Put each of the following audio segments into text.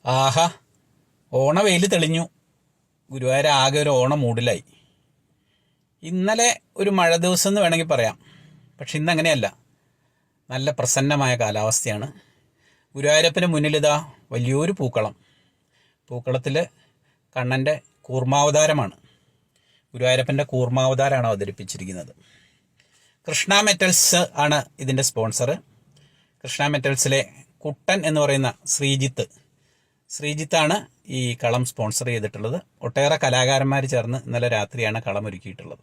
ആഹാ, ഓണവെയിൽ തെളിഞ്ഞു. ഗുരുവായൂർ ആകെ ഒരു ഓണ മൂഡിലായി. ഇന്നലെ ഒരു മഴ ദിവസം എന്ന് വേണമെങ്കിൽ പറയാം. പക്ഷെ ഇന്നങ്ങനെയല്ല. നല്ല പ്രസന്നമായ കാലാവസ്ഥയാണ്. ഗുരുവായൂരപ്പന് മുന്നിലിതാ വലിയൊരു പൂക്കളം. പൂക്കളത്തിൽ കണ്ണൻ്റെ കൂർമാവതാരമാണ്. ഗുരുവായൂരപ്പൻ്റെ കൂർമാവതാരമാണ് അവതരിപ്പിച്ചിരിക്കുന്നത്. കൃഷ്ണ മെറ്റൽസ് ആണ് ഇതിൻ്റെ സ്പോൺസർ. കൃഷ്ണ മെറ്റൽസിലെ കുട്ടൻ എന്ന് പറയുന്ന ശ്രീജിത്താണ് ഈ കളം സ്പോൺസർ ചെയ്തിട്ടുള്ളത്. ഒട്ടേറെ കലാകാരന്മാർ ചേർന്ന് ഇന്നലെ രാത്രിയാണ് കളം ഒരുക്കിയിട്ടുള്ളത്.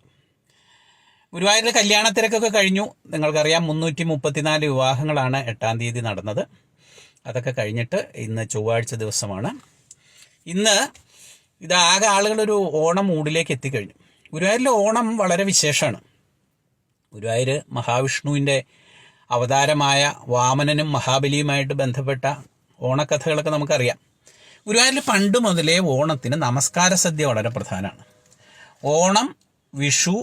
ഗുരുവായൂരിൽ കല്യാണത്തിരക്കൊക്കെ കഴിഞ്ഞു. നിങ്ങൾക്കറിയാം, 334 വിവാഹങ്ങളാണ് 8-ാം തീയതി നടന്നത്. അതൊക്കെ കഴിഞ്ഞിട്ട് ഇന്ന് ചൊവ്വാഴ്ച ദിവസമാണ്. ഇന്ന് ഇതാകെ ആളുകളൊരു ഓണം മൂഡിലേക്ക് എത്തിക്കഴിഞ്ഞു. ഗുരുവായൂരിലെ ഓണം വളരെ വിശേഷമാണ്. ഗുരുവായൂർ മഹാവിഷ്ണുവിൻ്റെ അവതാരമായ വാമനനും മഹാബലിയുമായിട്ട് ബന്ധപ്പെട്ട ഓണക്കഥകളൊക്കെ നമുക്കറിയാം. ഗുരുവായൂരിൽ പണ്ട് മുതലേ ഓണത്തിന് നമസ്കാര സദ്യ വളരെ പ്രധാനമാണ്. ഓണം, വിഷു,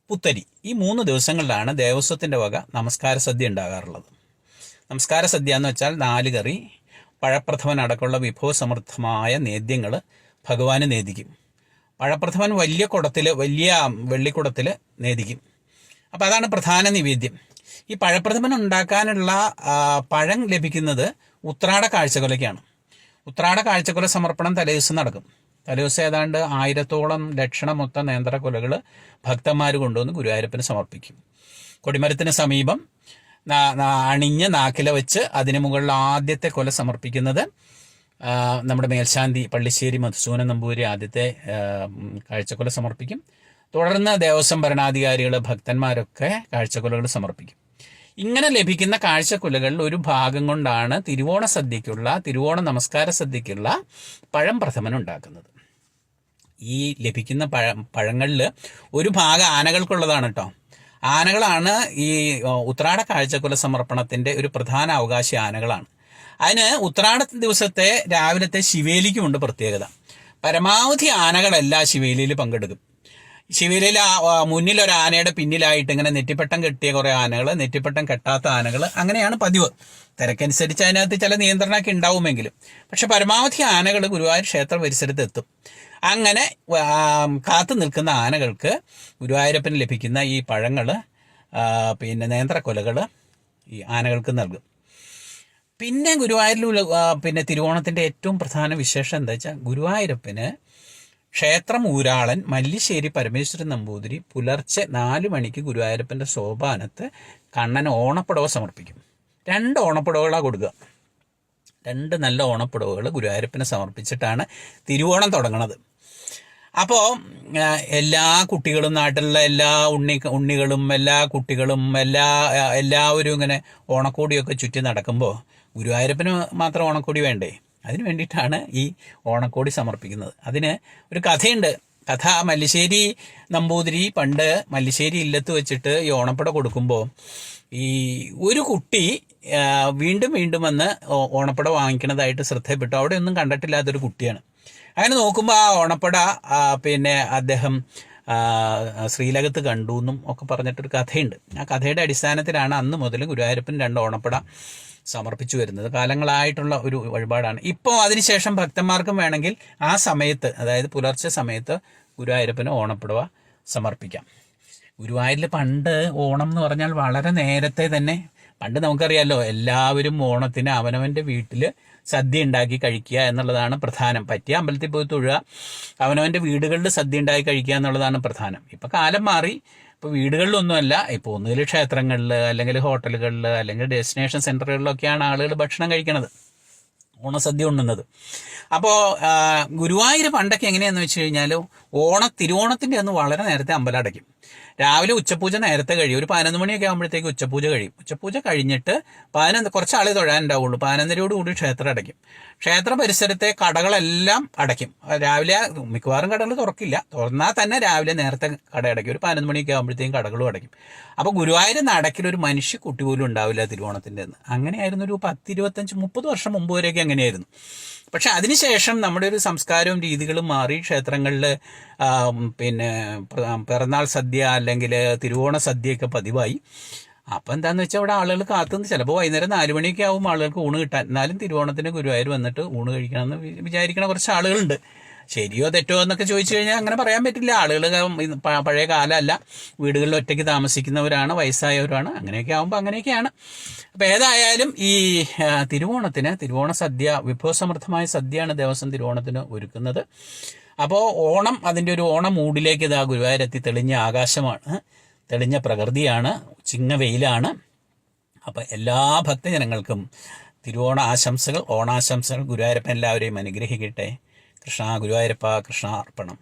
പുത്തരി ഈ 3 ദിവസങ്ങളിലാണ് ദേവസ്വത്തിൻ്റെ വക നമസ്കാര സദ്യ ഉണ്ടാകാറുള്ളത്. നമസ്കാര സദ്യ എന്ന് വെച്ചാൽ 4 കറി, പഴപ്രഥമൻ അടക്കമുള്ള വിഭവസമൃദ്ധമായ നേദ്യങ്ങൾ ഭഗവാന് നേദിക്കും. പഴപ്രഥമൻ വലിയ വെള്ളിക്കുടത്തിൽ നേദിക്കും. അപ്പോൾ അതാണ് പ്രധാന നിവേദ്യം. ഈ പഴപ്രഥമൻ ഉണ്ടാക്കാനുള്ള പഴം ലഭിക്കുന്നത് ഉത്രാട കാഴ്ചകൊലയ്ക്കാണ്. ഉത്രാട കാഴ്ചക്കൊല സമർപ്പണം തലേദിവസം നടക്കും. തലേദിവസം ഏതാണ്ട് 1000-ഓളം ദക്ഷിണമൊത്ത നേന്ത്രക്കൊലകൾ ഭക്തന്മാർ കൊണ്ടുവന്ന് ഗുരുവായൂരപ്പന് സമർപ്പിക്കും. കൊടിമരത്തിന് സമീപം അണിഞ്ഞ് നാക്കില വെച്ച് അതിന് മുകളിൽ ആദ്യത്തെ കൊല സമർപ്പിക്കുന്നത് നമ്മുടെ മേൽശാന്തി പള്ളിശ്ശേരി മധുസൂദനൻ നമ്പൂതിരി ആദ്യത്തെ കാഴ്ചക്കൊല സമർപ്പിക്കും. തുടർന്ന് ദേവസ്വം ഭരണാധികാരികൾ, ഭക്തന്മാരൊക്കെ കാഴ്ചക്കൊലകൾ സമർപ്പിക്കും. ഇങ്ങനെ ലഭിക്കുന്ന കാഴ്ചക്കുലകളിൽ ഒരു ഭാഗം കൊണ്ടാണ് തിരുവോണ നമസ്കാര സദ്യക്കുള്ള പഴം പ്രഥമൻ ഉണ്ടാക്കുന്നത്. ഈ ലഭിക്കുന്ന പഴങ്ങളിൽ ഒരു ഭാഗം ആനകൾക്കുള്ളതാണ് കേട്ടോ. ആനകളാണ് ഈ ഉത്രാട കാഴ്ചക്കുല സമർപ്പണത്തിൻ്റെ ഒരു പ്രധാന അവകാശി. ആനകളാണ്. അതിന് ഉത്രാട ദിവസത്തെ രാവിലത്തെ ശിവേലിക്കുമുണ്ട് പ്രത്യേകത. പരമാവധി ആനകളെല്ലാം ശിവേലിയിൽ പങ്കെടുക്കും. ശിവേലിയിൽ മുന്നിൽ ഒരു ആനയുടെ പിന്നിലായിട്ട് ഇങ്ങനെ നെറ്റിപ്പട്ടം കെട്ടിയ കുറേ ആനകൾ, നെറ്റിപ്പട്ടം കെട്ടാത്ത ആനകൾ, അങ്ങനെയാണ് പതിവ്. തിരക്കനുസരിച്ച് അതിനകത്ത് ചില നിയന്ത്രണമൊക്കെ ഉണ്ടാവുമെങ്കിലും പക്ഷെ പരമാവധി ആനകൾ ഗുരുവായൂർ ക്ഷേത്ര പരിസരത്ത് എത്തും. അങ്ങനെ കാത്തു നിൽക്കുന്ന ആനകൾക്ക് ഗുരുവായൂരപ്പന് ലഭിക്കുന്ന ഈ പഴങ്ങൾ, നേന്ത്രക്കൊലകൾ ഈ ആനകൾക്ക് നൽകും. പിന്നെ ഗുരുവായൂരിൽ തിരുവോണത്തിൻ്റെ ഏറ്റവും പ്രധാന വിശേഷം എന്താ വെച്ചാൽ, ഗുരുവായൂരപ്പന് ക്ഷേത്രം ഊരാളൻ മല്ലിശ്ശേരി പരമേശ്വരൻ നമ്പൂതിരി പുലർച്ചെ 4 മണിക്ക് ഗുരുവായൂരപ്പൻ്റെ സോപാനത്ത് കണ്ണന് ഓണപ്പുടവ സമർപ്പിക്കും. 2 ഓണപ്പുടവകളാണ് കൊടുക്കുക. 2 നല്ല ഓണപ്പുടവകൾ ഗുരുവായൂരപ്പനെ സമർപ്പിച്ചിട്ടാണ് തിരുവോണം തുടങ്ങുന്നത്. അപ്പോൾ എല്ലാ കുട്ടികളും, നാട്ടിലുള്ള എല്ലാ ഉണ്ണികളും എല്ലാ കുട്ടികളും എല്ലാവരും ഇങ്ങനെ ഓണക്കോടിയൊക്കെ ചുറ്റി നടക്കുമ്പോൾ ഗുരുവായൂരപ്പന് മാത്രം ഓണക്കോടി വേണ്ടേ? അതിന് വേണ്ടിയിട്ടാണ് ഈ ഓണക്കോടി സമർപ്പിക്കുന്നത്. അതിന് ഒരു കഥയുണ്ട്. കഥ, മല്ലിശ്ശേരി നമ്പൂതിരി പണ്ട് മല്ലിശ്ശേരി ഇല്ലത്ത് വെച്ചിട്ട് ഈ ഓണപ്പുട കൊടുക്കുമ്പോൾ ഈ ഒരു കുട്ടി വീണ്ടും വന്ന് ഓണപ്പുട വാങ്ങിക്കണതായിട്ട് ശ്രദ്ധയപ്പെട്ടു. അവിടെ ഒന്നും കണ്ടിട്ടില്ലാത്തൊരു കുട്ടിയാണ്. അങ്ങനെ നോക്കുമ്പോൾ ആ ഓണപ്പുട അദ്ദേഹം ശ്രീലകത്ത് കണ്ടു എന്നും ഒക്കെ പറഞ്ഞിട്ടൊരു കഥയുണ്ട്. ആ കഥയുടെ അടിസ്ഥാനത്തിലാണ് അന്ന് മുതൽ ഗുരുവായൂരപ്പൻ 2 ഓണപ്പുട സമർപ്പിച്ചു വരുന്നത്. കാലങ്ങളായിട്ടുള്ള ഒരു വഴിപാടാണ്. ഇപ്പോൾ അതിനുശേഷം ഭക്തന്മാർക്കും വേണമെങ്കിൽ ആ സമയത്ത്, അതായത് പുലർച്ചെ സമയത്ത് ഗുരുവായൂരപ്പന് ഓണപ്പുടവ സമർപ്പിക്കാം. ഗുരുവായൂരിൽ പണ്ട് ഓണം എന്ന് പറഞ്ഞാൽ വളരെ നേരത്തെ തന്നെ, പണ്ട് നമുക്കറിയാമല്ലോ, എല്ലാവരും ഓണത്തിന് അവനവൻ്റെ വീട്ടിൽ സദ്യ ഉണ്ടാക്കി കഴിക്കുക എന്നുള്ളതാണ് പ്രധാനം. പറ്റിയ അമ്പലത്തിൽ പോയി തൊഴുക, അവനവൻ്റെ വീടുകളിൽ സദ്യ ഉണ്ടാക്കി കഴിക്കുക എന്നുള്ളതാണ് പ്രധാനം. ഇപ്പം കാലം മാറി. ഇപ്പോൾ വീടുകളിലൊന്നുമല്ല, ഇപ്പോൾ ഒന്നുകിൽ ക്ഷേത്രങ്ങളിൽ, അല്ലെങ്കിൽ ഹോട്ടലുകളിൽ, അല്ലെങ്കിൽ ഡെസ്റ്റിനേഷൻ സെൻ്ററുകളിലൊക്കെയാണ് ആളുകൾ ഭക്ഷണം കഴിക്കണത്, ഓണസദ്യ ഉണ്ണുന്നത്. അപ്പോൾ ഗുരുവായൂർ പണ്ടൊക്കെ എങ്ങനെയാണെന്ന് വെച്ച് കഴിഞ്ഞാൽ, തിരുവോണത്തിൻ്റെ അന്ന് വളരെ നേരത്തെ അമ്പലം അടയ്ക്കും. രാവിലെ ഉച്ചപൂജ നേരത്തെ കഴിയും. ഒരു 11 മണിയൊക്കെ ആകുമ്പോഴത്തേക്ക് ഉച്ചപൂജ കഴിയും. ഉച്ചപൂജ കഴിഞ്ഞിട്ട് കുറച്ച് ആളെ തൊഴാനുണ്ടാവുള്ളൂ. 11:30 ക്ഷേത്രം അടയ്ക്കും. ക്ഷേത്ര പരിസരത്തെ കടകളെല്ലാം അടയ്ക്കും. രാവിലെ മിക്കവാറും കടകൾ തുറക്കില്ല. തുറന്നാൽ തന്നെ രാവിലെ നേരത്തെ കട അടയ്ക്കും. ഒരു 11 മണിയൊക്കെ ആകുമ്പോഴത്തേക്കും കടകളും അടയ്ക്കും. അപ്പോൾ ഗുരുവായൂർ നടക്കിലൊരു മനുഷ്യ കുട്ടി പോലും ഉണ്ടാവില്ല തിരുവോണത്തിൻ്റെ അന്ന്. അങ്ങനെയായിരുന്നു. ഒരു 10, 25, 30 വർഷം മുമ്പ് വരെയൊക്കെ അങ്ങനെയായിരുന്നു. പക്ഷെ അതിനുശേഷം നമ്മുടെ ഒരു സംസ്കാരവും രീതികളും മാറി. ക്ഷേത്രങ്ങളിൽ പിറന്നാൾ സദ്യ അല്ലെങ്കിൽ തിരുവോണ സദ്യയൊക്കെ പതിവായി. അപ്പം എന്താണെന്ന് വെച്ചാൽ ഇവിടെ ആളുകൾ കാത്തുനിന്ന് ചിലപ്പോൾ വൈകുന്നേരം 4 മണിയൊക്കെ ആവും ആളുകൾക്ക് ഊണ് കിട്ടാൻ. എന്നാലും തിരുവോണത്തിന് ഗുരുവായൂർ വന്നിട്ട് ഊണ് കഴിക്കണമെന്ന് വിചാരിക്കണ കുറച്ച് ആളുകളുണ്ട്. ശരിയോ തെറ്റോ എന്നൊക്കെ ചോദിച്ചു കഴിഞ്ഞാൽ അങ്ങനെ പറയാൻ പറ്റില്ല. ആളുകൾ പഴയ കാലമല്ല, വീടുകളിൽ ഒറ്റയ്ക്ക് താമസിക്കുന്നവരാണ്, വയസ്സായവരാണ്. അങ്ങനെയൊക്കെ ആകുമ്പോൾ അങ്ങനെയൊക്കെയാണ്. അപ്പോൾ ഏതായാലും ഈ തിരുവോണ സദ്യ, വിഭവസമൃദ്ധമായ സദ്യയാണ് ദേവസ്വം തിരുവോണത്തിന് ഒരുക്കുന്നത്. അപ്പോൾ ഓണം അതിൻ്റെ ഒരു ഓണം മൂഡിലേക്ക് ഇതാ ഗുരുവായൂരെത്തി. തെളിഞ്ഞ ആകാശമാണ്, തെളിഞ്ഞ പ്രകൃതിയാണ്, ചിങ്ങവെയിലാണ്. അപ്പം എല്ലാ ഭക്തജനങ്ങൾക്കും തിരുവോണ ആശംസകൾ, ഓണാശംസകൾ. ഗുരുവായൂരപ്പൻ എല്ലാവരെയും അനുഗ്രഹിക്കട്ടെ. കൃഷ്ണ ഗുരുവായൂരപ്പ, കൃഷ്ണ അർപ്പണം.